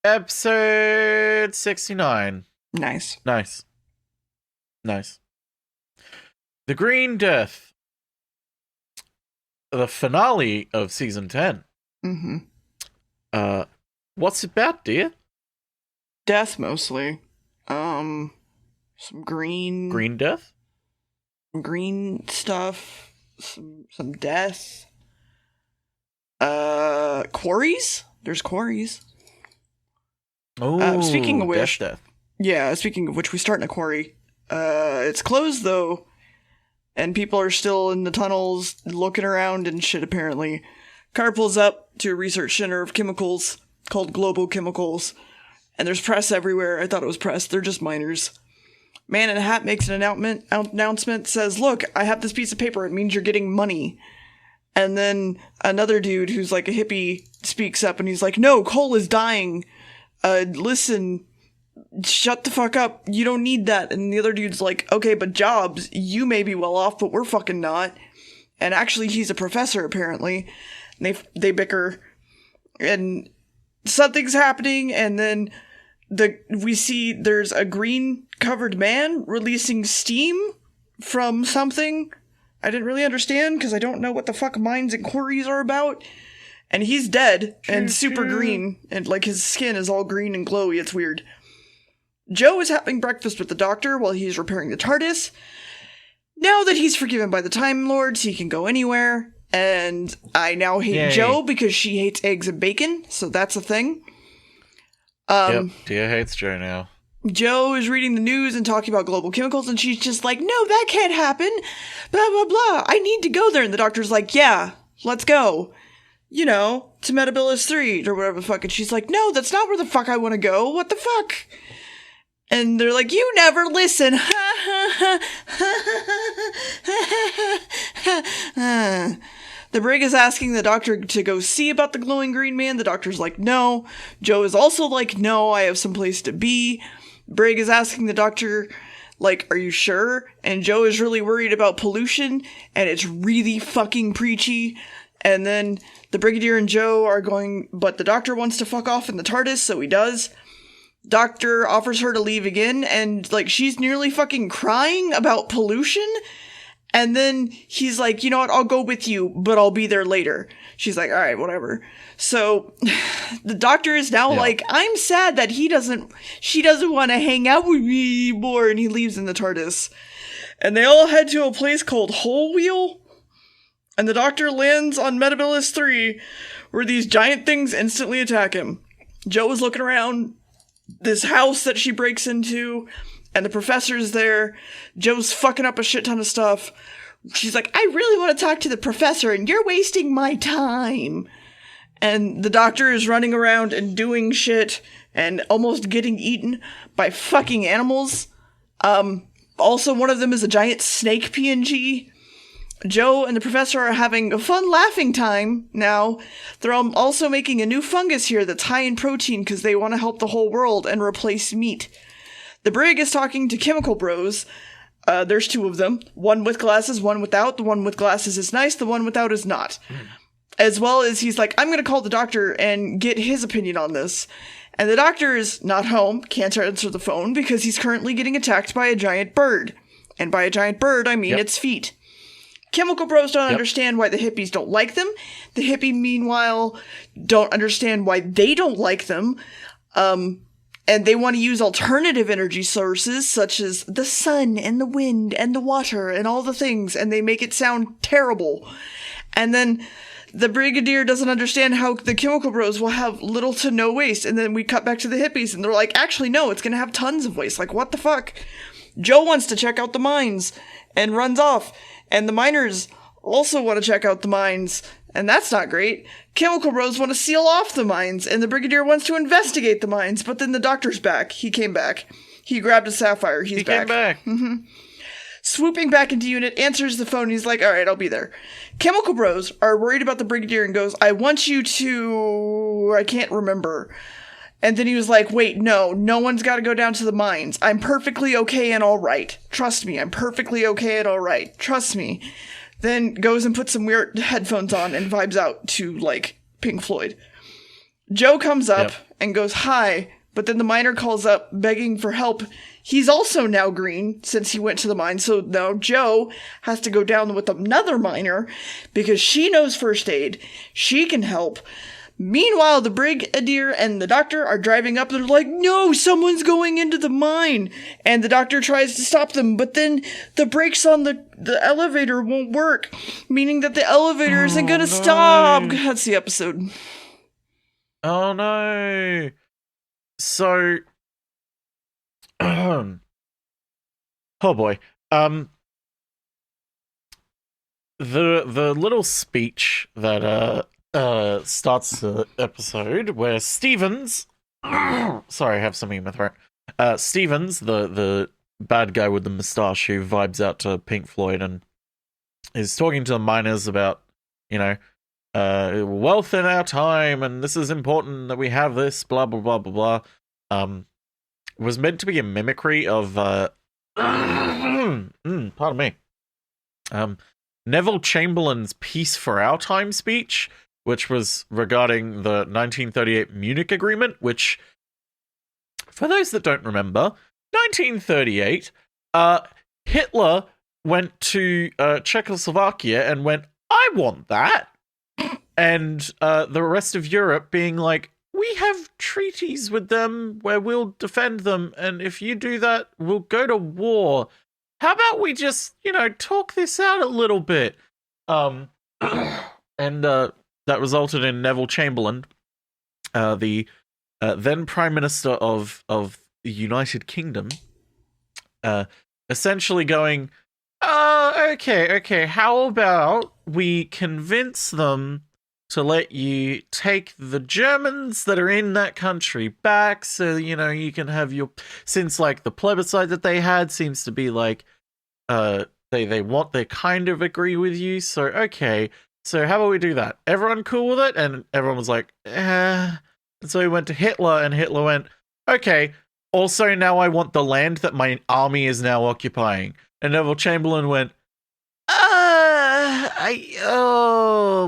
Episode 69. Nice. Nice. The Green Death. The finale of season 10. Mm-hmm. What's it about, dear? Death, mostly. Some green... Green death? Green stuff. Some death. Quarries? There's quarries. Oh, speaking of which... death. Yeah, speaking of which, we start in a quarry. It's closed, though. And people are still in the tunnels, looking around and shit, apparently. Car pulls up to a research center of chemicals called Global Chemicals. And there's press everywhere. I thought it was press. They're just miners. Man in a hat makes an announcement, says, "Look, I have this piece of paper. It means you're getting money." And then another dude who's like a hippie speaks up and he's like, "No, coal is dying. Listen, shut the fuck up. You don't need that." And the other dude's like, "Okay, but jobs, you may be well off, but we're fucking not." And actually, he's a professor, apparently. And they bicker. And something's happening, and then we see there's a green-covered man releasing steam from something. I didn't really understand, because I don't know what the fuck mines and quarries are about. And he's dead, and super green, and like his skin is all green and glowy. It's weird. Joe is having breakfast with the doctor while he's repairing the TARDIS. Now that he's forgiven by the Time Lords, he can go anywhere. And I now hate Joe because she hates eggs and bacon, so that's a thing. Yep, Tia hates Joe now. Joe is reading the news and talking about global chemicals, and she's just like, "No, that can't happen. Blah, blah, blah. I need to go there." And the doctor's like, "Yeah, let's go. You know, to Metabilis 3 or whatever the fuck." And she's like, "No, that's not where the fuck I want to go. What the fuck?" And they're like, "You never listen." The brig is asking the doctor to go see about the glowing green man. The doctor's like, "No." Joe is also like, "No, I have someplace to be." Brig is asking the doctor, like, "Are you sure?" And Joe is really worried about pollution, and it's really fucking preachy. And then the Brigadier and Joe are going, but the doctor wants to fuck off in the TARDIS, so he does. Doctor offers her to leave again, and, like, she's nearly fucking crying about pollution. And then he's like, "You know what, I'll go with you, but I'll be there later." She's like, "All right, whatever." So the doctor is now like, "I'm sad that she doesn't want to hang out with me anymore," and he leaves in the TARDIS. And they all head to a place called Whole Wheel. And the doctor lands on Metabilis 3, where these giant things instantly attack him. Joe is looking around this house that she breaks into, and the professor's there. Joe's fucking up a shit ton of stuff. She's like, "I really want to talk to the professor, and you're wasting my time." And the doctor is running around and doing shit, and almost getting eaten by fucking animals. Also, one of them is a giant snake PNG. Joe and the professor are having a fun laughing time now. They're also making a new fungus here that's high in protein because they want to help the whole world and replace meat. The brig is talking to chemical bros. There's two of them. One with glasses, one without. The one with glasses is nice, the one without is not. As well as he's like, "I'm going to call the doctor and get his opinion on this." And the doctor is not home, can't answer the phone because he's currently getting attacked by a giant bird. And by a giant bird, I mean its feet. Chemical bros don't understand why the hippies don't like them. The hippie, meanwhile, don't understand why they don't like them. And they want to use alternative energy sources, such as the sun and the wind and the water and all the things, and they make it sound terrible. And then the Brigadier doesn't understand how the chemical bros will have little to no waste. And then we cut back to the hippies, and they're like, "Actually, no, it's going to have tons of waste." Like, what the fuck? Joe wants to check out the mines and runs off. And the miners also want to check out the mines, and that's not great. Chemical bros want to seal off the mines, and the Brigadier wants to investigate the mines, but then the doctor's back. He came back. He grabbed a sapphire. He came back. Swooping back into unit, answers the phone. He's like, "All right, I'll be there." Chemical bros are worried about the Brigadier and goes, "I want you to..." I can't remember. And then he was like, "Wait, no one's got to go down to the mines. I'm perfectly okay and all right. Trust me, I'm perfectly okay and all right. Trust me." Then goes and puts some weird headphones on and vibes out to, like, Pink Floyd. Joe comes up and goes, "Hi." But then the miner calls up begging for help. He's also now green since he went to the mine. So now Joe has to go down with another miner because she knows first aid. She can help. Meanwhile, the brigadier and the doctor are driving up. They're like, "No, someone's going into the mine." And the doctor tries to stop them, but then the brakes on the elevator won't work, meaning that the elevator isn't going to stop. That's the episode. Oh, no. So, oh boy. The little speech that starts the episode where Stevens, sorry, I have something in my throat. Stevens, the bad guy with the moustache who vibes out to Pink Floyd and is talking to the miners about, wealth in our time, and this is important that we have this, blah, blah, blah, blah, blah. Was meant to be a mimicry of, pardon me, Neville Chamberlain's Peace for Our Time speech, which was regarding the 1938 Munich Agreement, which, for those that don't remember, 1938, Hitler went to Czechoslovakia and went, "I want that." And the rest of Europe being like, "We have treaties with them where we'll defend them, and if you do that, we'll go to war. How about we just, talk this out a little bit?" And that resulted in Neville Chamberlain, the then Prime Minister of the United Kingdom, essentially going, okay, how about we convince them to let you take the Germans that are in that country back, so, you can have your... Since, the plebiscite that they had seems to be, they kind of agree with you, so, okay, so how about we do that? Everyone cool with it? And everyone was like, And so we went to Hitler, and Hitler went, "Okay, also now I want the land that my army is now occupying." And Neville Chamberlain went,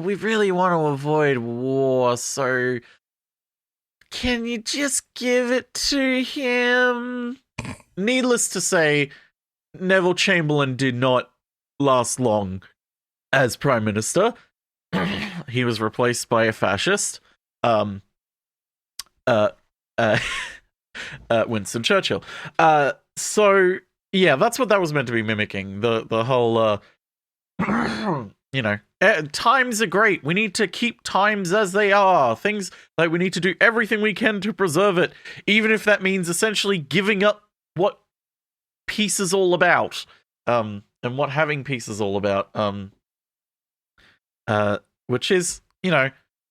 we really want to avoid war, so can you just give it to him? Needless to say, Neville Chamberlain did not last long as Prime Minister. He was replaced by a fascist, Winston Churchill. So yeah, that's what that was meant to be mimicking. The whole, times are great. We need to keep times as they are. Things like we need to do everything we can to preserve it, even if that means essentially giving up what peace is all about, and what having peace is all about. Which is,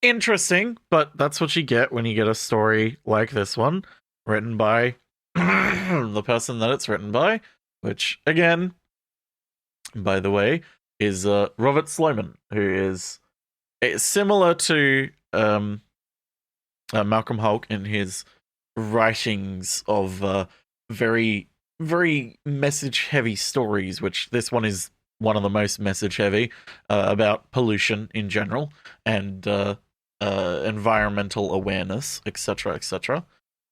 interesting, but that's what you get when you get a story like this one, written by the person that it's written by, which, again, by the way, is Robert Sloman, who is similar to Malcolm Hulke in his writings of very, very message-heavy stories, which this one is one of the most message-heavy, about pollution in general, and environmental awareness, etc., etc.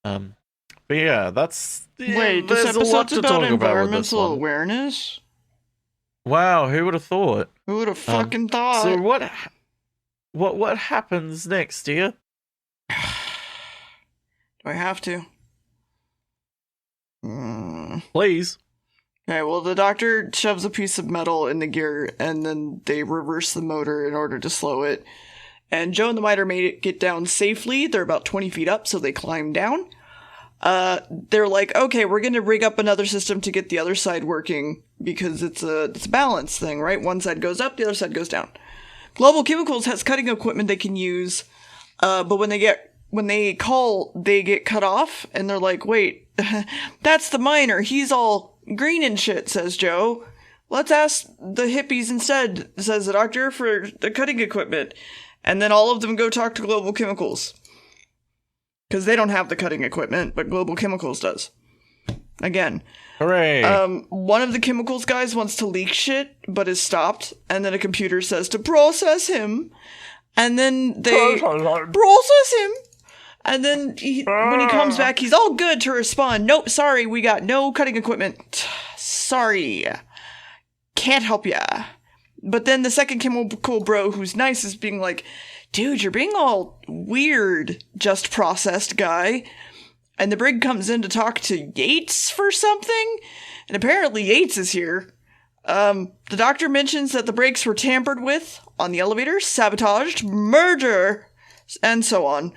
But yeah, that's... Wait, this episode's about environmental awareness? Wow, who would have thought? Who would have fucking thought? So what happens next, dear? Do I have to? Please. Okay, well, the doctor shoves a piece of metal in the gear, and then they reverse the motor in order to slow it. And Joe and the miner made it get down safely. They're about 20 feet up, so they climb down. They're like, okay, we're going to rig up another system to get the other side working, because it's a balance thing, right? One side goes up, the other side goes down. Global Chemicals has cutting equipment they can use, but when they call, they get cut off, and they're like, wait, that's the miner. He's all green and shit, says Joe. Let's ask the hippies instead, says the doctor, for the cutting equipment. And then all of them go talk to Global Chemicals. Because they don't have the cutting equipment, but Global Chemicals does. Again. Hooray! One of the chemicals guys wants to leak shit, but is stopped, and then a computer says to process him. And then they process him. And then when he comes back, he's all good to respond. Nope, sorry, we got no cutting equipment. Sorry. Can't help ya. But then the second chemical bro, who's nice, is being like, dude, you're being all weird, just processed guy. And the brig comes in to talk to Yates for something. And apparently Yates is here. The doctor mentions that the brakes were tampered with on the elevator, sabotaged, murder, and so on.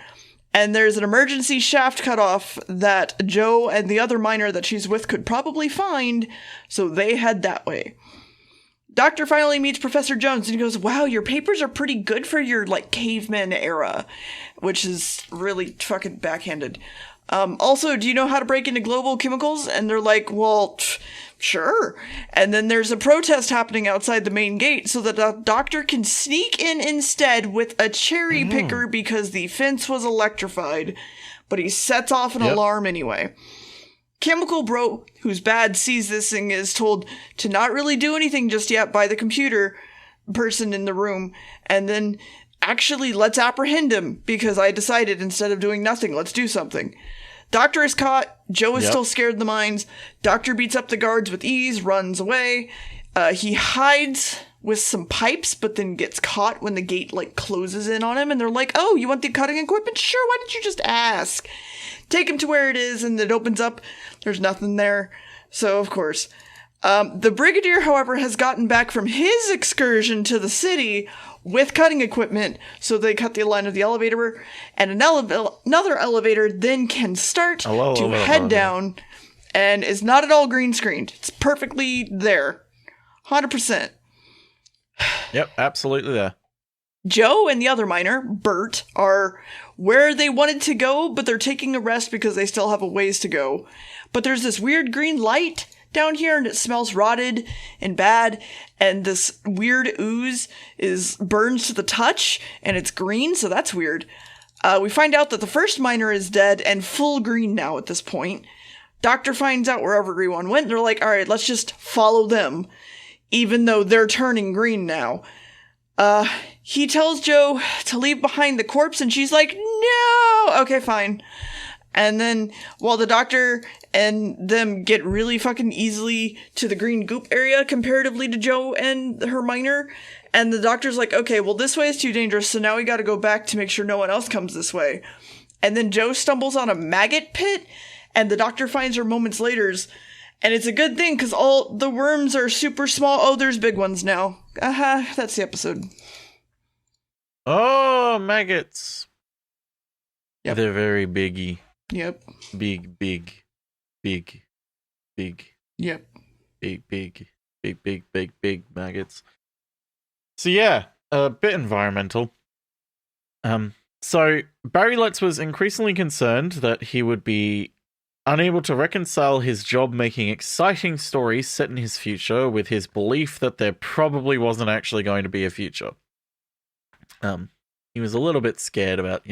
And there's an emergency shaft cutoff that Joe and the other miner that she's with could probably find, so they head that way. Doctor finally meets Professor Jones and he goes, wow, your papers are pretty good for your, caveman era, which is really fucking backhanded. Also, do you know how to break into global chemicals? And they're like, well, sure. And then there's a protest happening outside the main gate so that the doctor can sneak in instead with a cherry picker because the fence was electrified. But he sets off an alarm anyway. Chemical Bro, who's bad, sees this and is told to not really do anything just yet by the computer person in the room. And then actually, let's apprehend him because I decided instead of doing nothing, let's do something. Doctor is caught. Joe is still scared in the mines. Doctor beats up the guards with ease, runs away. He hides with some pipes, but then gets caught when the gate, closes in on him. And they're like, oh, you want the cutting equipment? Sure, why didn't you just ask? Take him to where it is, and it opens up. There's nothing there. So, of course. The Brigadier, however, has gotten back from his excursion to the city with cutting equipment, so they cut the line of the elevator, and another elevator then can start to head down, and is not at all green screened. It's perfectly there. 100%. Yep, absolutely there. Joe and the other miner, Bert, are where they wanted to go, but they're taking a rest because they still have a ways to go. But there's this weird green light down here, and it smells rotted and bad, and this weird ooze burns to the touch, and it's green, so that's weird. We find out that the first miner is dead and full green now at this point. Doctor finds out where everyone went, and they're like, alright, let's just follow them, even though they're turning green now. He tells Joe to leave behind the corpse, and she's like, no! Okay, fine. And then, while the doctor and them get really fucking easily to the green goop area comparatively to Joe and her miner, and the doctor's like, okay, well, this way is too dangerous, so now we gotta go back to make sure no one else comes this way. And then Joe stumbles on a maggot pit, and the doctor finds her moments later, and it's a good thing, because all the worms are super small. Oh, there's big ones now. That's the episode. Oh, maggots. Yep. They're very biggy. Yep. Big. Yep. Big maggots. So yeah, a bit environmental. So Barry Letts was increasingly concerned that he would be unable to reconcile his job making exciting stories set in his future with his belief that there probably wasn't actually going to be a future. He was a little bit scared about,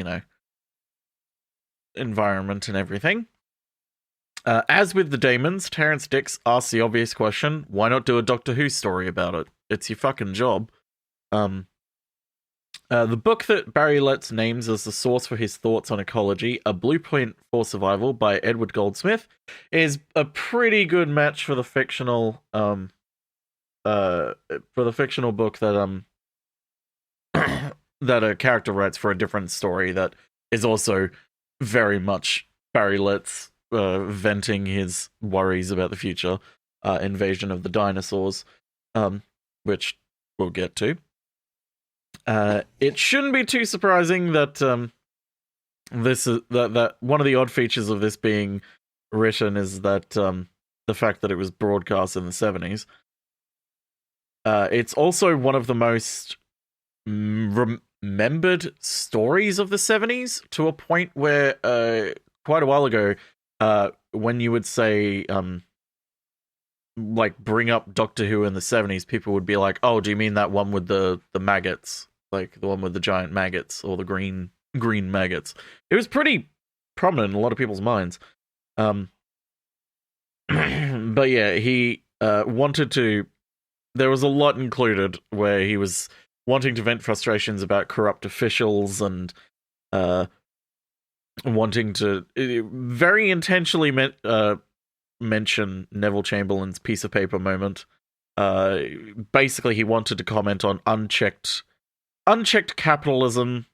environment and everything. As with the Damons, Terrence Dix asks the obvious question, why not do a Doctor Who story about it? It's your fucking job. The book that Barry Letts names as the source for his thoughts on ecology, A Blueprint for Survival by Edward Goldsmith, is a pretty good match for the fictional book that that a character writes for a different story that is also very much Barry Letts venting his worries about the future, Invasion of the Dinosaurs, which we'll get to. It shouldn't be too surprising that that one of the odd features of this being written is that the fact that it was broadcast in the 70s. It's also one of the most remembered stories of the 70s, to a point where quite a while ago, when you would say bring up Doctor Who in the 70s, people would be like, oh, do you mean that one with the maggots, like the one with the giant maggots, or the green maggots? It was pretty prominent in a lot of people's minds. But yeah, he wanted to, there was a lot included where he was wanting to vent frustrations about corrupt officials and wanting to very intentionally mention Neville Chamberlain's piece of paper moment. Basically, he wanted to comment on unchecked capitalism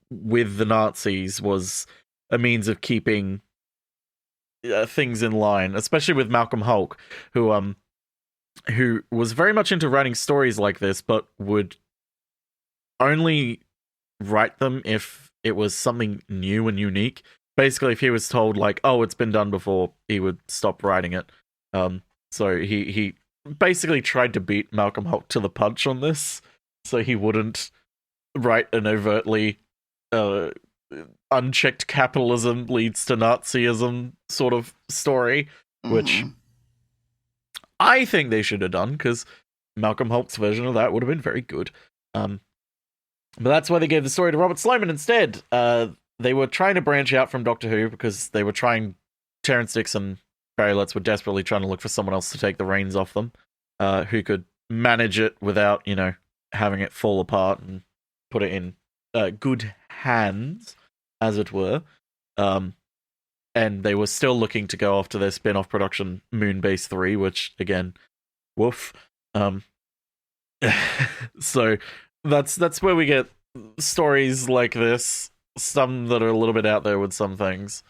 with the Nazis was a means of keeping things in line, especially with Malcolm Hulke, who was very much into writing stories like this, but would only write them if it was something new and unique. Basically, if he was told, like, oh, it's been done before, he would stop writing it. So he basically tried to beat Malcolm Hulke to the punch on this, so he wouldn't write an overtly unchecked capitalism leads to Nazism sort of story, which I think they should have done, because Malcolm Hulke's version of that would have been very good. But that's why they gave the story to Robert Sloman instead. They were trying to branch out from Doctor Who because they were trying. Terrence Dicks and Barry Letts were desperately trying to look for someone else to take the reins off them, who could manage it without, having it fall apart and put it in good hands, as it were. And they were still looking to go after their spin-off production, Moonbase 3, which, again, woof. So that's where we get stories like this, some that are a little bit out there with some things.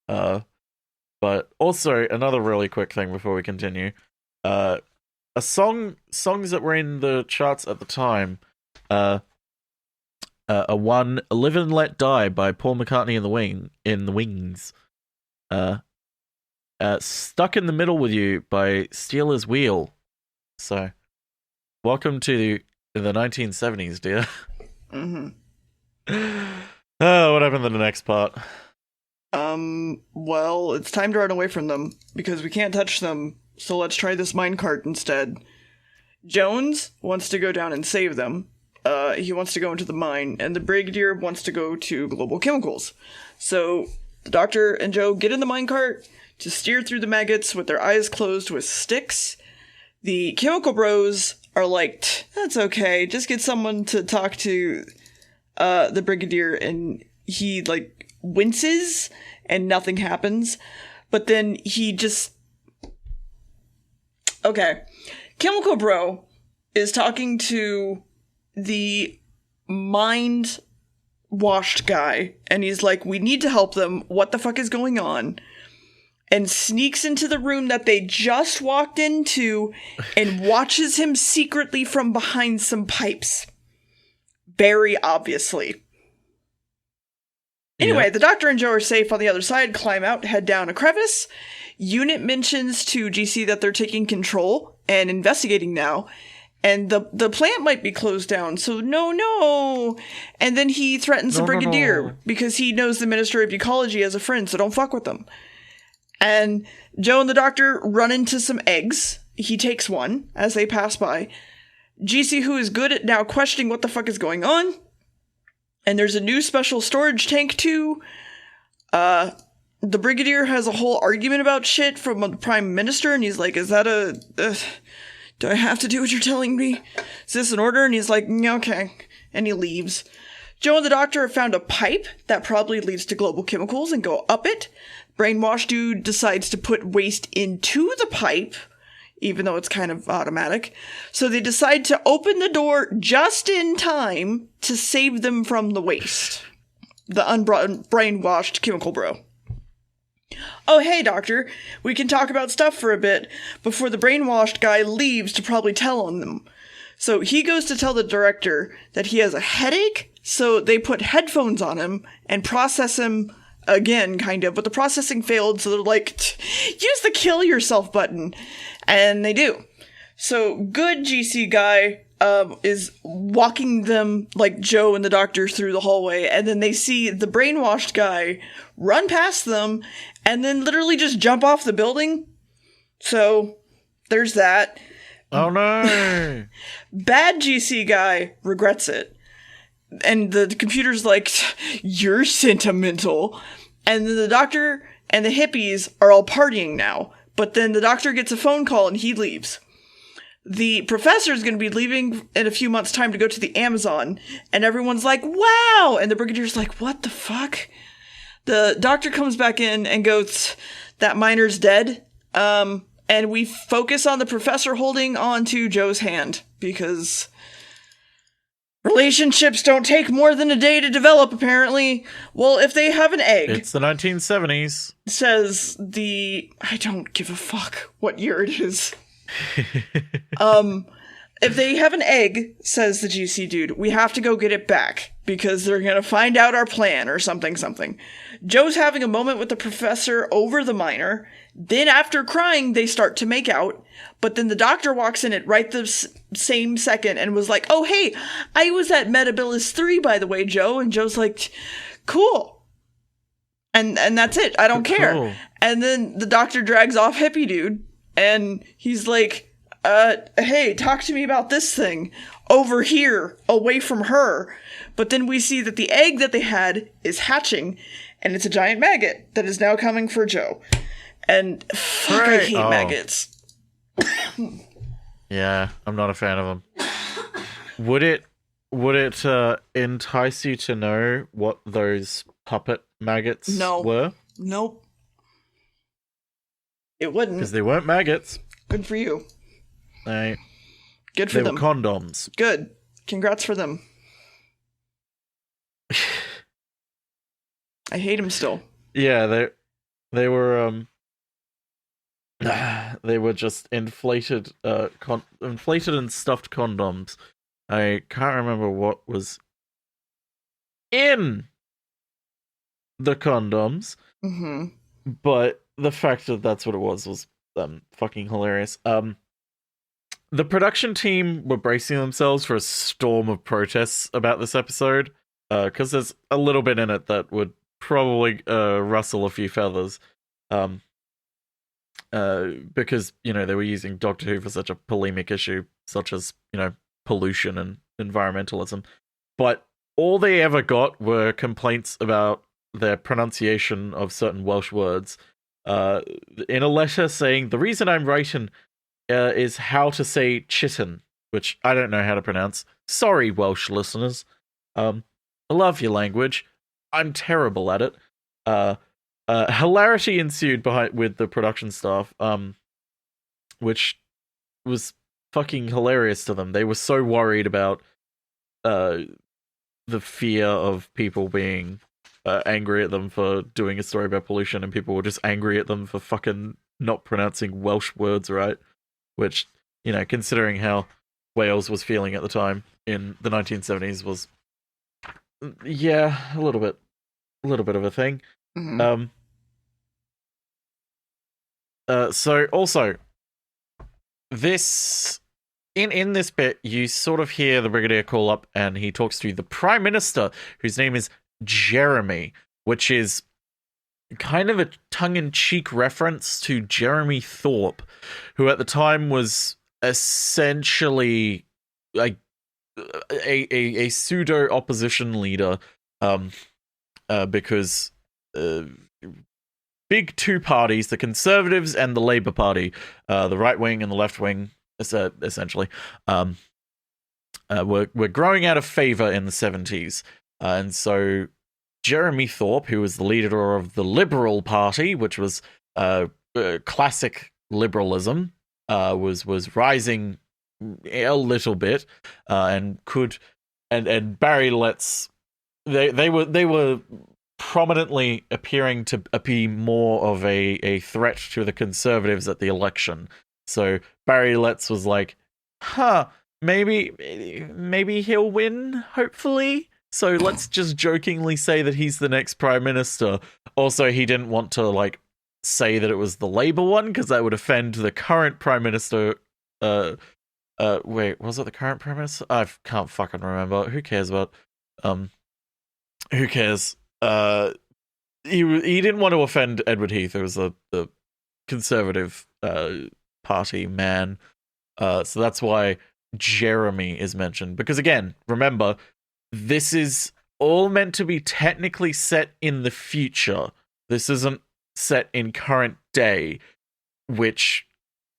But also, another really quick thing before we continue, songs that were in the charts at the time, one, Live and Let Die by Paul McCartney in the Wings, Stuck in the Middle with You by Steelers Wheel. So, welcome to the 1970s, dear. Oh, what happened in the next part? Well, it's time to run away from them, because we can't touch them, so let's try this minecart instead. Jones wants to go down and save them. He wants to go into the mine, and the Brigadier wants to go to Global Chemicals. So, the Doctor and Joe get in the minecart to steer through the maggots with their eyes closed with sticks. The Chemical Bros are like, that's okay, just get someone to talk to the Brigadier, and he, winces, and nothing happens. But then he just... Okay. Chemical Bro is talking to the mind-washed guy, and he's like, we need to help them, what the fuck is going on? And sneaks into the room that they just walked into and watches him secretly from behind some pipes. Very obviously. Anyway, The Doctor and Joe are safe on the other side, climb out, head down a crevice. Unit mentions to GC that they're taking control and investigating now, and the plant might be closed down, so no. And then he threatens the Brigadier because he knows the Minister of Ecology as a friend, so don't fuck with them. And Joe and the Doctor run into some eggs. He takes one as they pass by. GC, who is good at now questioning what the fuck is going on. And there's a new special storage tank, too. The Brigadier has a whole argument about shit from the Prime Minister, and he's like, is that do I have to do what you're telling me? Is this an order? And he's like, okay. And he leaves. Joe and the Doctor have found a pipe that probably leads to Global Chemicals and go up it. Brainwash Dude decides to put waste into the pipe, even though it's kind of automatic. So they decide to open the door just in time to save them from the waste. The brainwashed Chemical Bro. Oh, hey, Doctor, we can talk about stuff for a bit before the brainwashed guy leaves to probably tell on them. So he goes to tell the director that he has a headache, so they put headphones on him and process him again, kind of, but the processing failed, so they're like, use the kill yourself button. And they do. So good GC guy is walking them, like Joe and the Doctor, through the hallway, and then they see the brainwashed guy run past them and then literally just jump off the building. So there's that. Oh no. Bad GC guy regrets it. And the computer's like, you're sentimental. And then the Doctor and the hippies are all partying now. But then the Doctor gets a phone call and he leaves. the professor is going to be leaving in a few months' time to go to the Amazon, and everyone's like, wow! And the brigadier's like, what the fuck? The doctor comes back in and goes, that miner's dead. And we focus on the professor holding on to Joe's hand, because relationships don't take more than a day to develop, apparently. Well, if they have an egg... It's the 1970s. Says I don't give a fuck what year it is. If they have an egg, says the GC dude, we have to go get it back, because they're gonna find out our plan, or something. Joe's having a moment with the professor over the miner. Then after crying, they start to make out. But then the doctor walks in at right the same second and was like, oh, hey, I was at Metabilis 3, by the way, Joe. And Joe's like, cool. And that's it. I don't care. Cool. And then the doctor drags off hippie dude. And he's like, hey, talk to me about this thing over here, away from her. But then we see that the egg that they had is hatching, and it's a giant maggot that is now coming for Joe. And fuck, I hate maggots. Yeah, I'm not a fan of them. Would it entice you to know what those puppet maggots were? Nope. It wouldn't. Because they weren't maggots. Good for you. Good for them. They were condoms. Good. Congrats for them. I hate them still. Yeah, they were they were just inflated and stuffed condoms. I can't remember what was in the condoms, but the fact that that's what it was fucking hilarious. The production team were bracing themselves for a storm of protests about this episode, because there's a little bit in it that would probably rustle a few feathers. Because, they were using Doctor Who for such a polemic issue, such as, pollution and environmentalism. But all they ever got were complaints about their pronunciation of certain Welsh words. In a letter saying, the reason I'm writing is how to say chitin, which I don't know how to pronounce. Sorry, Welsh listeners. I love your language. I'm terrible at it. Hilarity ensued with the production staff, which was fucking hilarious to them. They were so worried about the fear of people being angry at them for doing a story about pollution, and people were just angry at them for fucking not pronouncing Welsh words right, which, considering how Wales was feeling at the time in the 1970s was, yeah, a little bit of a thing. So also, this in this bit, you sort of hear the Brigadier call up, and he talks to the Prime Minister, whose name is Jeremy, which is kind of a tongue-in-cheek reference to Jeremy Thorpe, who at the time was essentially like a pseudo opposition leader, because big two parties, the Conservatives and the Labour Party, the right wing and the left wing, essentially, were growing out of favour in the 70s. And so Jeremy Thorpe, who was the leader of the Liberal Party, which was classic liberalism, was rising a little bit, and Barry Letts, they were prominently appearing to be more of a threat to the Conservatives at the election. So Barry Letts was like, maybe he'll win, hopefully. So let's just jokingly say that he's the next Prime Minister. Also, he didn't want to say that it was the Labour one, because that would offend the current Prime Minister. Wait, was it the current Prime Minister? I can't fucking remember. Who cares about who cares? He didn't want to offend Edward Heath, who was the Conservative Party man. So that's why Jeremy is mentioned. Because again, remember, this is all meant to be technically set in the future. This isn't set in current day, which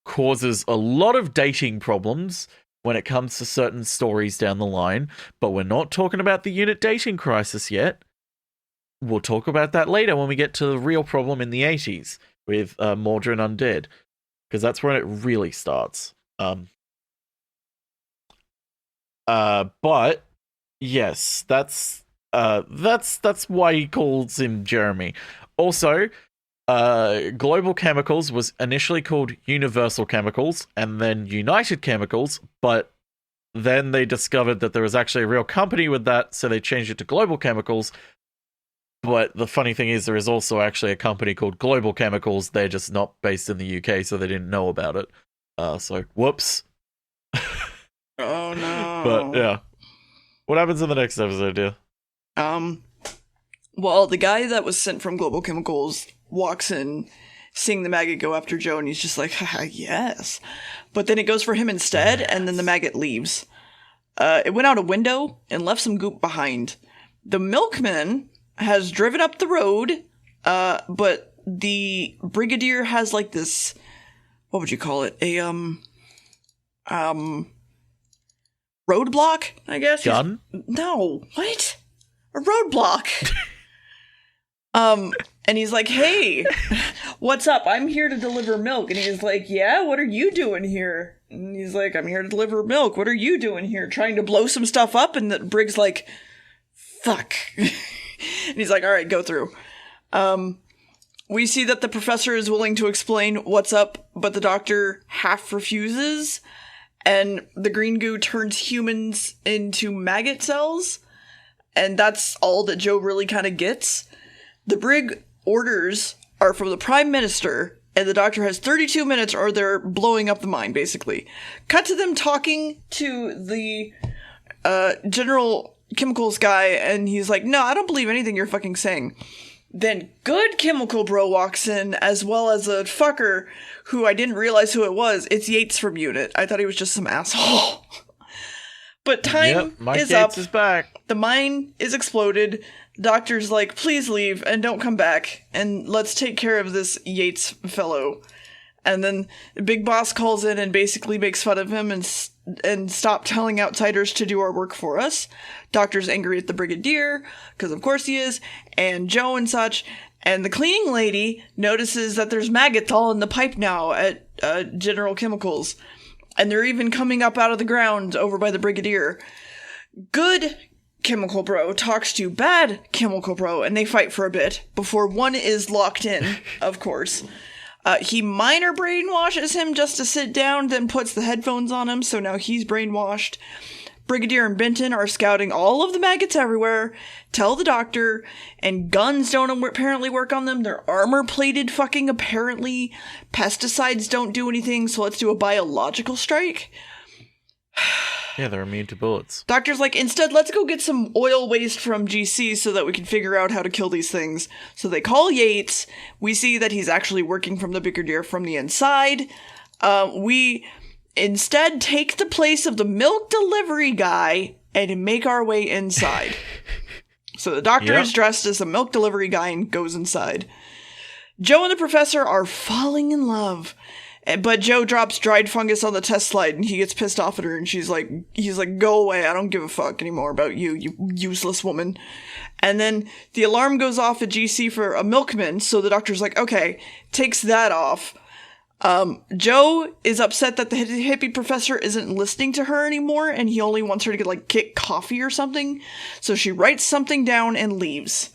causes a lot of dating problems when it comes to certain stories down the line, but we're not talking about the unit dating crisis yet. We'll talk about that later when we get to the real problem in the 80s with Mordrin Undead, because that's when it really starts. But yes, that's why he calls him Jeremy. Also, Global Chemicals was initially called Universal Chemicals and then United Chemicals, but then they discovered that there was actually a real company with that, so they changed it to Global Chemicals. But the funny thing is, there is also actually a company called Global Chemicals. They're just not based in the UK, so they didn't know about it. So, whoops. Oh, no. But, yeah. What happens in the next episode, dear? Well, the guy that was sent from Global Chemicals walks in, seeing the maggot go after Joe, and he's just like, haha, yes. But then it goes for him instead, and then the maggot leaves. It went out a window and left some goop behind. The milkman has driven up the road, but the Brigadier has like this, what would you call it? A, roadblock, I guess? Gun? No, what? A roadblock. And he's like, hey, what's up? I'm here to deliver milk. And he's like, yeah, what are you doing here? And he's like, I'm here to deliver milk. What are you doing here? Trying to blow some stuff up? And the Brig's like, fuck. And he's like, all right, go through. We see that the professor is willing to explain what's up, but the doctor half refuses. And the green goo turns humans into maggot cells. And that's all that Joe really kind of gets. The Brig orders are from the Prime Minister, and the Doctor has 32 minutes or they're blowing up the mine, basically. Cut to them talking to the General Chemicals guy, and he's like, no, I don't believe anything you're fucking saying. Then Good Chemical Bro walks in, as well as a fucker who I didn't realize who it was. It's Yates from Unit. I thought he was just some asshole. But time is Yates up. Is back. The mine is exploded. The Doctor's like, please leave and don't come back. And let's take care of this Yates fellow. And then the big boss calls in and basically makes fun of him and stop telling outsiders to do our work for us. Doctor's angry at the Brigadier, because of course he is, and Joe and such. And the cleaning lady notices that there's maggots all in the pipe now at General Chemicals. And they're even coming up out of the ground over by the Brigadier. Good Chemical Bro talks to Bad Chemical Bro, and they fight for a bit before one is locked in, of course. He minor brainwashes him just to sit down, then puts the headphones on him, so now he's brainwashed. Brigadier and Benton are scouting all of the maggots everywhere, tell the Doctor, and guns don't apparently work on them. They're armor-plated fucking apparently. Pesticides don't do anything, so let's do a biological strike. Yeah, they're immune to bullets. Doctor's like, instead, let's go get some oil waste from GC so that we can figure out how to kill these things. So they call Yates. We see that he's actually working from the Brigadier from the inside. We instead take the place of the milk delivery guy and make our way inside. So the Doctor is dressed as a milk delivery guy and goes inside. Joe and the Professor are falling in love. But Joe drops dried fungus on the test slide and he gets pissed off at her and he's like, go away. I don't give a fuck anymore about you, you useless woman. And then the alarm goes off at GC for a milkman. So the Doctor's like, okay, takes that off. Joe is upset that the hippie professor isn't listening to her anymore and he only wants her to get coffee or something. So she writes something down and leaves.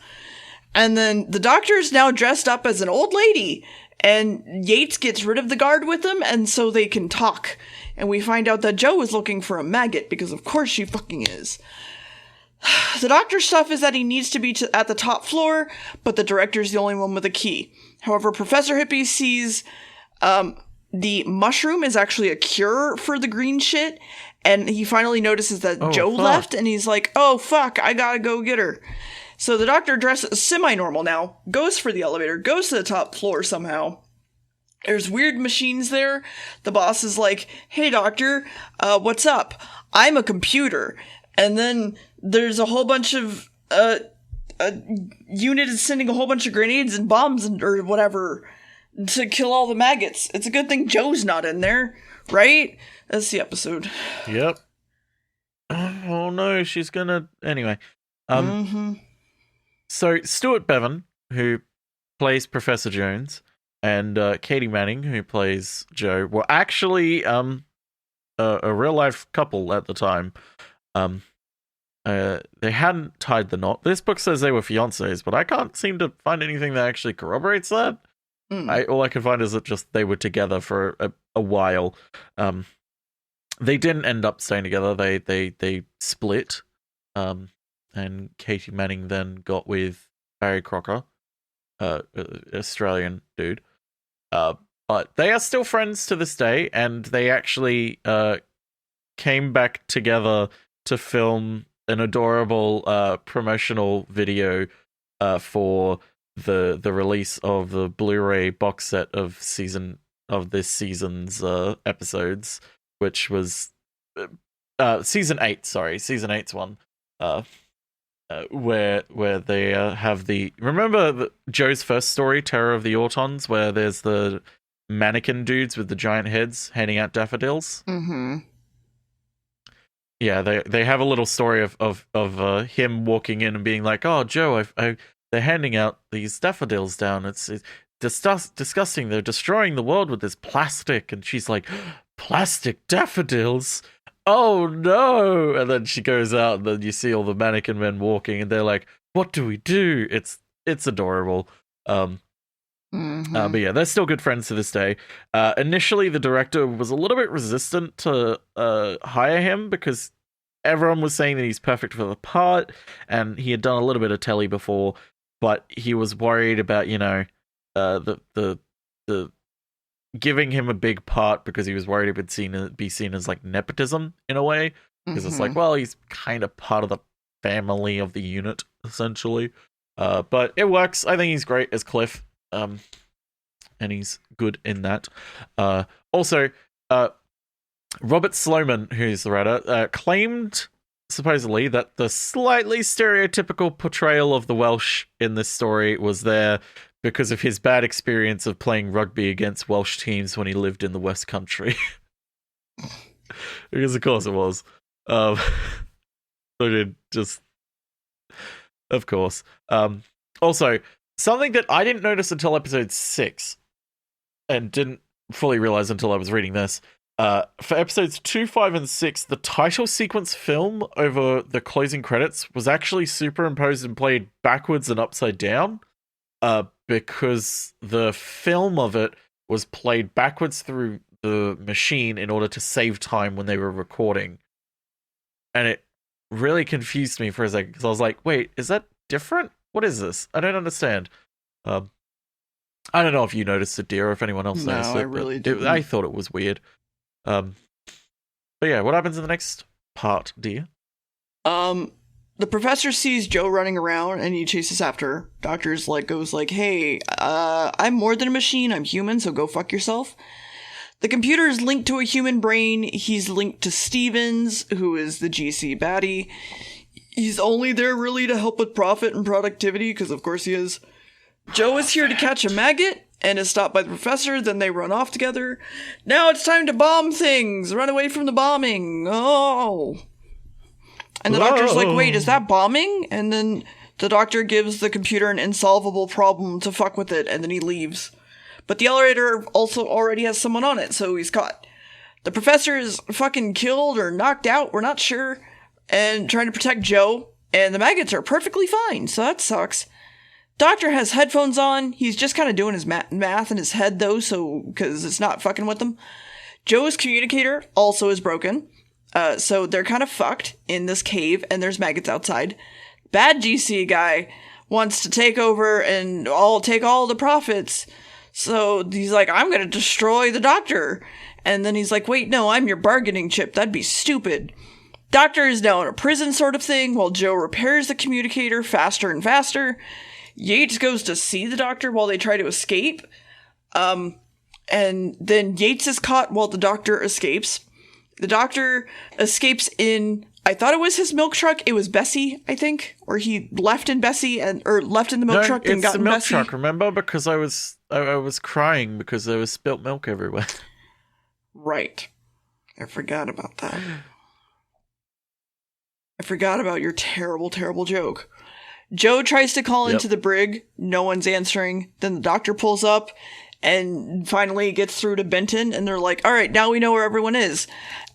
And then the Doctor's now dressed up as an old lady. And Yates gets rid of the guard with him, and so they can talk. And we find out that Joe is looking for a maggot, because of course she fucking is. The Doctor's stuff is that he needs to be at the top floor, but the Director's the only one with a key. However, Professor Hippie sees the mushroom is actually a cure for the green shit, and he finally notices that Joe left, and he's like, oh fuck, I gotta go get her. So the Doctor dresses semi-normal now, goes for the elevator, goes to the top floor somehow. There's weird machines there. The boss is like, hey Doctor, what's up? I'm a computer. And then there's a whole bunch of, a unit is sending a whole bunch of grenades and bombs or whatever to kill all the maggots. It's a good thing Joe's not in there, right? That's the episode. Yep. Oh no, she's gonna... Anyway. So, Stuart Bevan, who plays Professor Jones, and Katie Manning, who plays Joe, were actually a real-life couple at the time. They hadn't tied the knot. This book says they were fiancés, but I can't seem to find anything that actually corroborates that. All I can find is that just they were together for a while. They didn't end up staying together. They split. And Katie Manning then got with Barry Crocker, Australian dude. But they are still friends to this day, and they actually came back together to film an adorable promotional video for the release of the Blu-ray box set of this season's episodes, which was season 8. Sorry, season 8's one. Where they have remember Joe's first story, Terror of the Autons, where there's the mannequin dudes with the giant heads handing out daffodils. Yeah, they have a little story of him walking in and being like, "Oh, Joe, they're handing out these daffodils down. It's disgusting. They're destroying the world with this plastic." And she's like, "Plastic daffodils? Oh no!" And then she goes out, and then you see all the mannequin men walking, and they're like, "What do we do?" It's adorable. But yeah, they're still good friends to this day. Initially, the director was a little bit resistant to hire him because everyone was saying that he's perfect for the part, and he had done a little bit of telly before, but he was worried about, the giving him a big part because he was worried it would be seen as like nepotism in a way, because it's like, well, he's kind of part of the family of the unit essentially. But it works. I think he's great as Cliff. And he's good in that. Also, Robert Sloman, who's the writer, claimed supposedly that the slightly stereotypical portrayal of the Welsh in this story was there because of his bad experience of playing rugby against Welsh teams when he lived in the West Country. Because of course it was. Of course. Also, something that I didn't notice until episode 6, and didn't fully realize until I was reading this. For episodes 2, 5, and 6, the title sequence film over the closing credits was actually superimposed and played backwards and upside down, because the film of it was played backwards through the machine in order to save time when they were recording. And it really confused me for a second, because I was like, wait, is that different? What is this? I don't understand. I don't know if you noticed it, dear, or if anyone else noticed it. No, I really didn't. I thought it was weird. But yeah, what happens in the next part, dear? The professor sees Joe running around and he chases after her. Doctor's goes like, "Hey, I'm more than a machine. I'm human, so go fuck yourself." The computer is linked to a human brain. He's linked to Stevens, who is the GC baddie. He's only there really to help with profit and productivity, because of course he is. Joe is here to catch a maggot and is stopped by the professor. Then they run off together. Now it's time to bomb things. Run away from the bombing. Oh. And the doctor's like, "Wait, is that bombing?" And then the doctor gives the computer an insolvable problem to fuck with it, and then he leaves. But the elevator also already has someone on it, so he's caught. The professor is fucking killed or knocked out, we're not sure, and trying to protect Joe, and the maggots are perfectly fine, so that sucks. Doctor has headphones on. He's just kind of doing his math in his head, though, so because it's not fucking with him. Joe's communicator also is broken, so they're kind of fucked in this cave, and there's maggots outside. Bad GC guy wants to take over and take all the profits, so he's like, "I'm gonna destroy the doctor." And then he's like, "Wait, no, I'm your bargaining chip. That'd be stupid." Doctor is now in a prison sort of thing, while Joe repairs the communicator faster and faster. Yates goes to see the doctor while they try to escape. And then Yates is caught while the doctor escapes. The doctor escapes in, I thought it was his milk truck. It was Bessie, I think. Or he left in Bessie, or left in the milk truck and got in Bessie. It's the milk truck, remember? Because I was I was crying because there was spilt milk everywhere. Right. I forgot about that. I forgot about your terrible, terrible joke. Joe tries to call into the brig. No one's answering. Then the doctor pulls up and finally gets through to Benton. And they're like, all right, now we know where everyone is.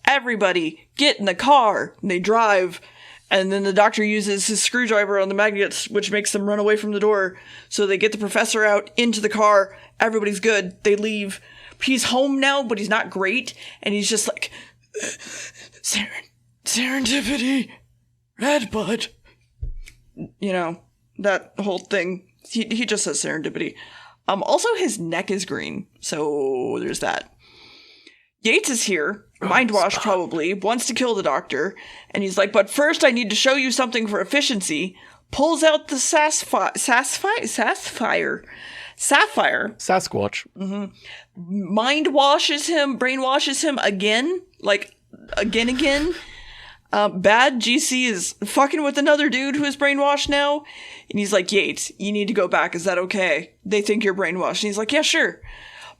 Everybody, get in the car. And they drive. And then the doctor uses his screwdriver on the maggots, which makes them run away from the door. So they get the professor out into the car. Everybody's good. They leave. He's home now, but he's not great. And he's just like, serendipity, Redbud. You know, that whole thing. He just says serendipity. Also, his neck is green. So there's that. Yates is here. Mind-washed, probably. Wants to kill the doctor. And he's like, but first I need to show you something for efficiency. Pulls out the sapphire. Sasquatch. Mm-hmm. Mind-washes him, brainwashes him again. Like, again. Bad GC is fucking with another dude who is brainwashed now. And he's like, Yates, you need to go back. Is that okay? They think you're brainwashed. And he's like, yeah, sure.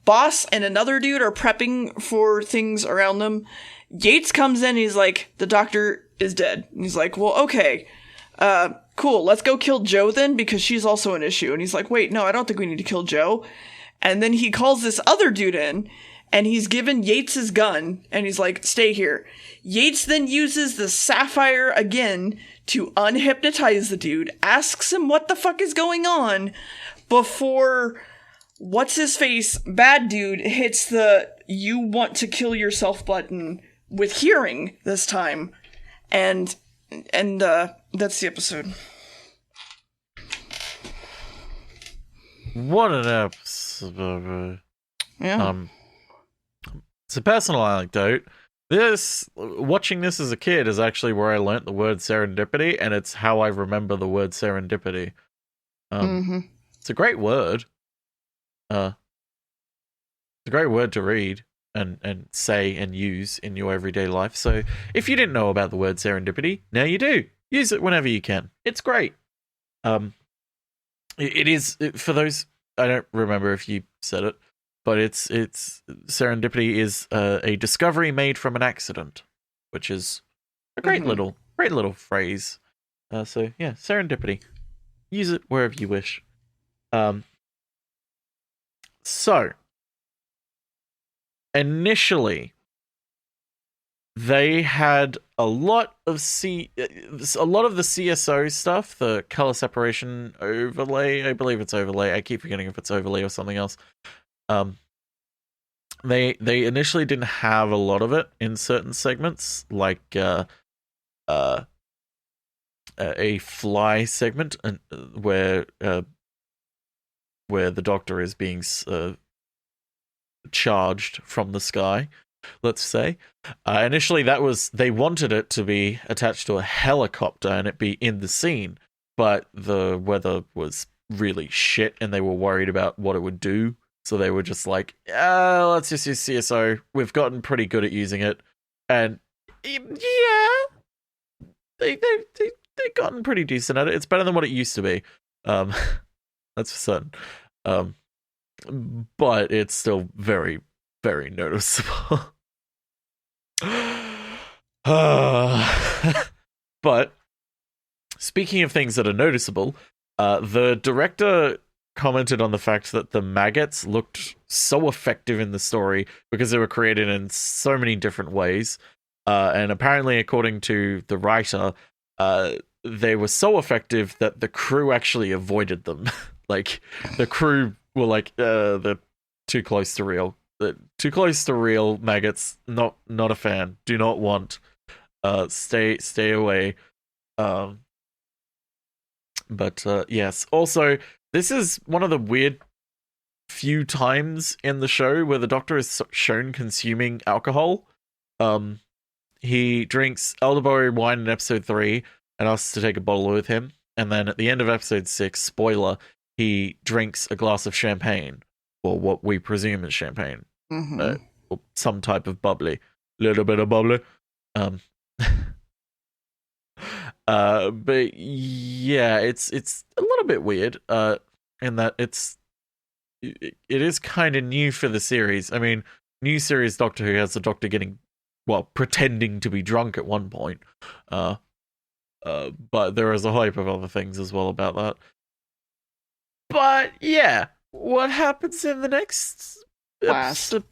Boss and another dude are prepping for things around them. Yates comes in and he's like, the doctor is dead. And he's like, well, okay. Cool. Let's go kill Joe then, because she's also an issue. And he's like, wait, no, I don't think we need to kill Joe. And then he calls this other dude in, and he's given Yates' gun, and he's like, stay here. Yates then uses the sapphire again to unhypnotize the dude, asks him what the fuck is going on before what's-his-face bad dude hits the you want to kill yourself button with hearing this time. And that's the episode. What an episode. Yeah. It's a personal anecdote. Watching this as a kid is actually where I learnt the word serendipity, and it's how I remember the word serendipity. It's a great word. It's a great word to read and say and use in your everyday life. So if you didn't know about the word serendipity, now you do. Use it whenever you can. It's great. It is, for those, I don't remember if you said it, but it's serendipity is a discovery made from an accident, which is a great little phrase. So yeah, serendipity. Use it wherever you wish. So initially, they had a lot of the CSO stuff, the color separation overlay. I believe it's overlay. I keep forgetting if it's overlay or something else. They initially didn't have a lot of it in certain segments, like a fly segment, where the Doctor is being charged from the sky, let's say. Initially, they wanted it to be attached to a helicopter and it be in the scene, but the weather was really shit and they were worried about what it would do. So they were just like, let's just use CSO. We've gotten pretty good at using it. And yeah, they've gotten pretty decent at it. It's better than what it used to be. That's for certain. But it's still very, very noticeable. But speaking of things that are noticeable, the director commented on the fact that the maggots looked so effective in the story because they were created in so many different ways. And apparently, according to the writer, they were so effective that the crew actually avoided them. Like, the crew were like, they're too close to real. Too close to real maggots. Not a fan. Do not want. Stay away. But yes. Also, this is one of the weird few times in the show where the Doctor is shown consuming alcohol. He drinks elderberry wine in episode 3 and asks to take a bottle with him. And then at the end of episode 6, spoiler, he drinks a glass of champagne, or what we presume is champagne, or some type of bubbly, little bit of bubbly. But yeah, it's a little bit weird, in that it's it is kind of new for the series. I mean, new series Doctor Who has the Doctor getting, well, pretending to be drunk at one point. But there is a hype of other things as well about that. But yeah, what happens in the next episode?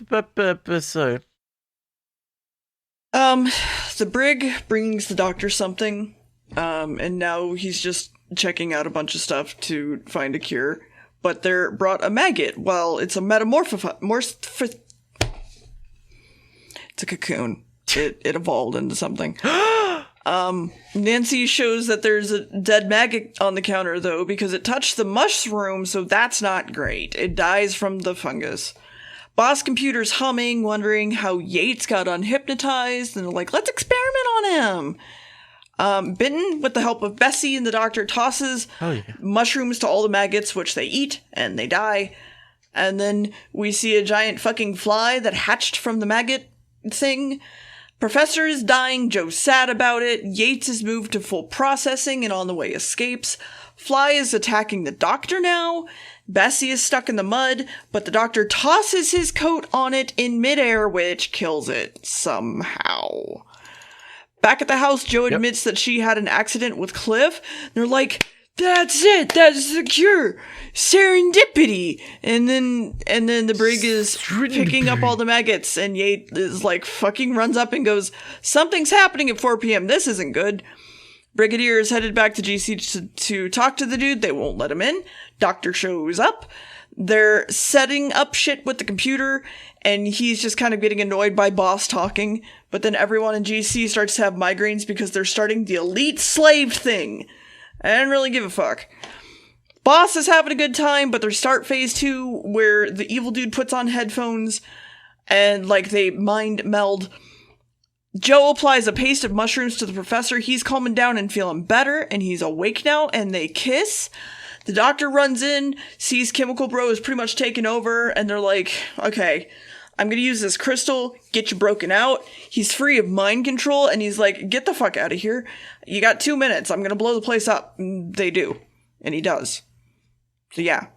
The brig brings the Doctor something, and now he's just checking out a bunch of stuff to find a cure. But they're brought a maggot. Well, it's a it's a cocoon. It evolved into something. Nancy shows that there's a dead maggot on the counter, though, because it touched the mushroom, so that's not great. It dies from the fungus. Boss Computer's humming, wondering how Yates got unhypnotized, and they're like, let's experiment on him. Bitten, with the help of Bessie, and the Doctor tosses mushrooms to all the maggots, which they eat, and they die. And then we see a giant fucking fly that hatched from the maggot thing. Professor is dying, Joe's sad about it, Yates is moved to full processing and on the way escapes. Fly is attacking the Doctor now. Bessie is stuck in the mud, but the Doctor tosses his coat on it in midair, which kills it somehow. Back at the house, Jo admits that she had an accident with Cliff. They're like, that's it, that's the cure. Serendipity. And then the brig is picking up all the maggots, and Yates is like fucking runs up and goes, something's happening at 4 p.m. This isn't good. Brigadier is headed back to GC to talk to the dude. They won't let him in. Doctor shows up. They're setting up shit with the computer, and he's just kind of getting annoyed by Boss talking. But then everyone in GC starts to have migraines because they're starting the elite slave thing. I didn't really give a fuck. Boss is having a good time, but they start phase 2, where the evil dude puts on headphones, and like they mind meld. Joe applies a paste of mushrooms to the Professor. He's calming down and feeling better, and he's awake now, and they kiss. The Doctor runs in, sees Chemical Bro is pretty much taken over, and they're like, okay, I'm gonna use this crystal, get you broken out. He's free of mind control, and he's like, get the fuck out of here. You got 2 minutes, I'm gonna blow the place up. And they do. And he does. So yeah.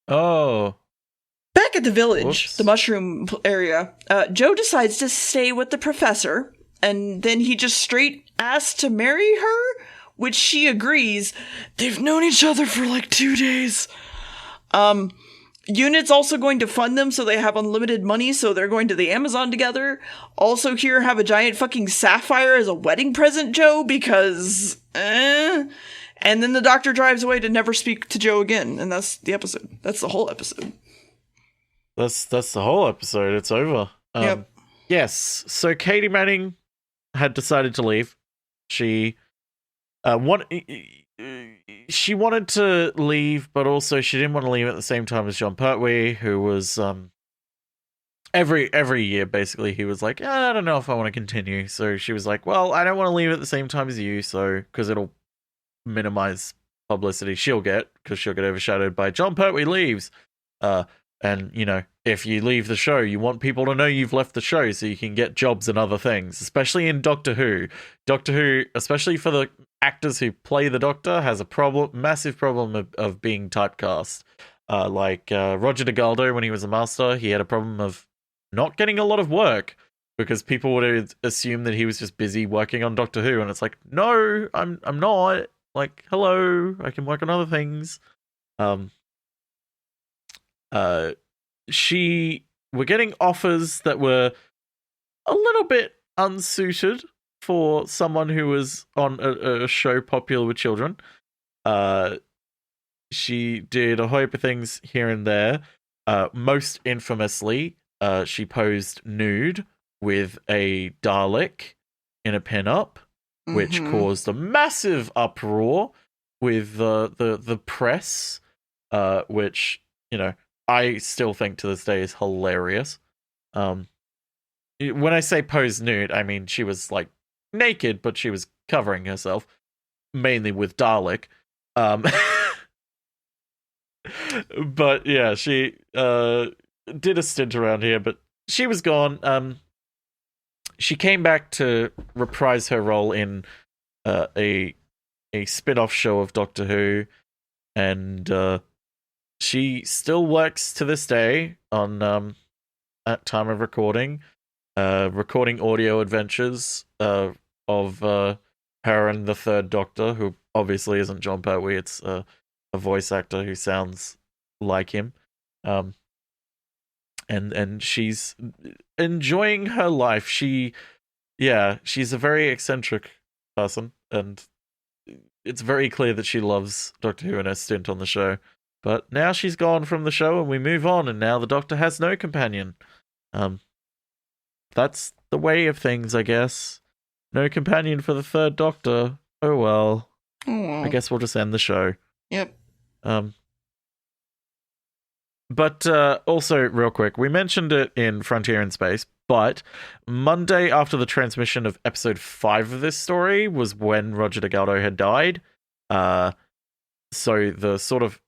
Oh. Back at the village, Whoops. the mushroom area, Joe decides to stay with the Professor, and then he just straight asks to marry her, which she agrees. They've known each other for like 2 days. Unit's also going to fund them so they have unlimited money, so they're going to the Amazon together. Also here, have a giant fucking sapphire as a wedding present, Joe, because, And then the Doctor drives away to never speak to Joe again, and that's the episode. That's the whole episode. That's the whole episode. It's over. Yep. Yes. So Katie Manning had decided to leave. She wanted to leave, but also she didn't want to leave at the same time as John Pertwee, who was every year basically he was like, I don't know if I want to continue. So she was like, well, I don't want to leave at the same time as you, so because it'll minimize publicity she'll get, because she'll get overshadowed by John Pertwee leaves. And, you know, if you leave the show, you want people to know you've left the show so you can get jobs and other things, especially in Doctor Who. Doctor Who, especially for the actors who play the Doctor, has a massive problem of being typecast. Roger DeGaldo, when he was a Master, he had a problem of not getting a lot of work because people would assume that he was just busy working on Doctor Who. And it's like, no, I'm not. Like, hello, I can work on other things. We're getting offers that were a little bit unsuited for someone who was on a show popular with children. She did a whole heap of things here and there. Most infamously, she posed nude with a Dalek in a pin-up, which caused a massive uproar with the press, which, you know, I still think to this day is hilarious. When I say pose nude, I mean she was like naked, but she was covering herself, mainly with Dalek. But yeah, she did a stint around here, but she was gone. She came back to reprise her role in a spin-off show of Doctor Who, and she still works to this day on at time of recording, recording audio adventures of her and the Third Doctor, who obviously isn't John Pertwee. It's a voice actor who sounds like him. And she's enjoying her life. She's a very eccentric person, and it's very clear that she loves Doctor Who and her stint on the show. But now she's gone from the show, and we move on, and now the Doctor has no companion. That's the way of things, I guess. No companion for the Third Doctor. Oh well. I guess we'll just end the show. Yep. But also, real quick, we mentioned it in Frontier in Space, but Monday after the transmission of episode 5 of this story was when Roger Delgado had died. So the sort of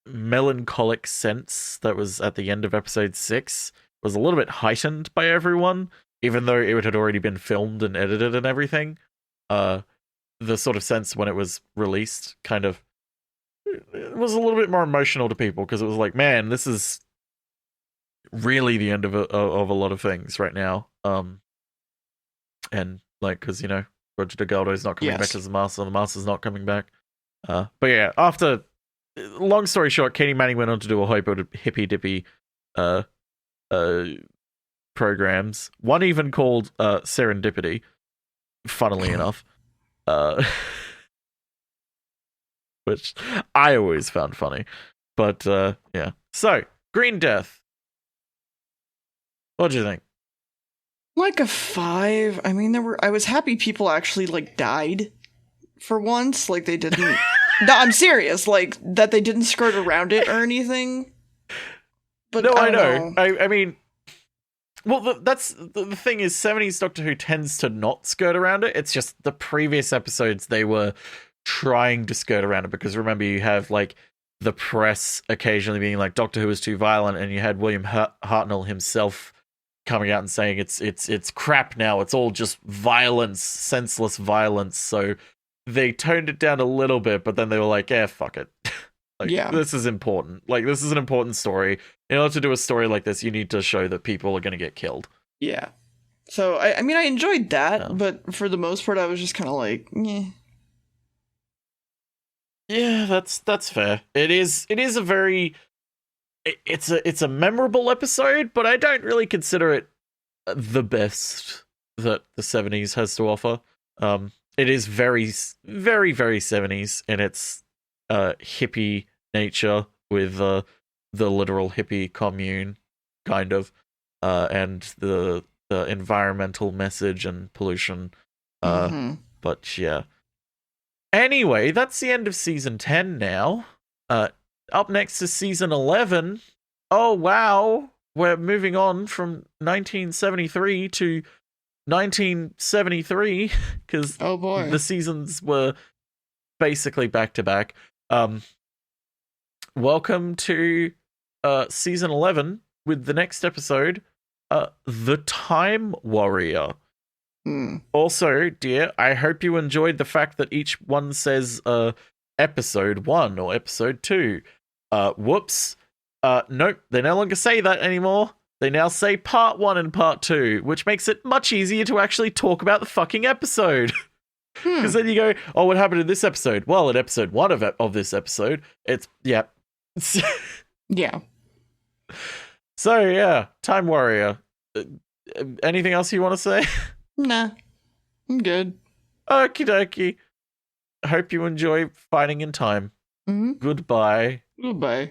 melancholic sense that was at the end of episode 6 was a little bit heightened by everyone, even though it had already been filmed and edited and everything. The sort of sense when it was released kind of it was a little bit more emotional to people, because it was like, man, this is really the end of a lot of things right now. And like, because Roger Delgado's not coming back as the Master's not coming back. But yeah, after long story short, Katie Manning went on to do a whole bunch of hippy dippy programs. One even called Serendipity, funnily enough. Which I always found funny. But yeah. So, Green Death. What do you think? Like a 5. I mean, I was happy people actually died for once. Like they didn't. No, I'm serious. Like that they didn't skirt around it or anything. But no, I know. know. I mean, well, that's the thing is, 70s Doctor Who tends to not skirt around it. It's just the previous episodes they were trying to skirt around it, because remember, you have the press occasionally being like Doctor Who is too violent, and you had William Hartnell himself coming out and saying it's crap now, it's all just violence, senseless violence. So they toned it down a little bit, but then they were like, fuck it. This is important. This is an important story. In order to do a story like this, you need to show that people are going to get killed. Yeah. So I mean, I enjoyed that, but for the most part, I was just kind of like, yeah. Yeah, that's fair. It is a very it's a memorable episode, but I don't really consider it the best that the 70s has to offer. It is very, very, very 70s in its hippie nature, with the literal hippie commune, kind of, and the environmental message and pollution. But yeah. Anyway, that's the end of season 10 now. Up next is season 11. Oh, wow. We're moving on from 1973 to 1973, because the seasons were basically back to back. Welcome to season 11 with the next episode, The Time Warrior. Also, dear, I hope you enjoyed the fact that each one says episode 1 or episode 2. Whoops. Nope, they no longer say that anymore. They now say part 1 and part 2, which makes it much easier to actually talk about the fucking episode. Because then you go, oh, what happened in this episode? Well, in episode 1 of this episode, it's, yeah. Yeah. So, yeah, Time Warrior. Anything else you want to say? Nah, I'm good. Okie dokie. Hope you enjoy fighting in time. Mm-hmm. Goodbye. Goodbye.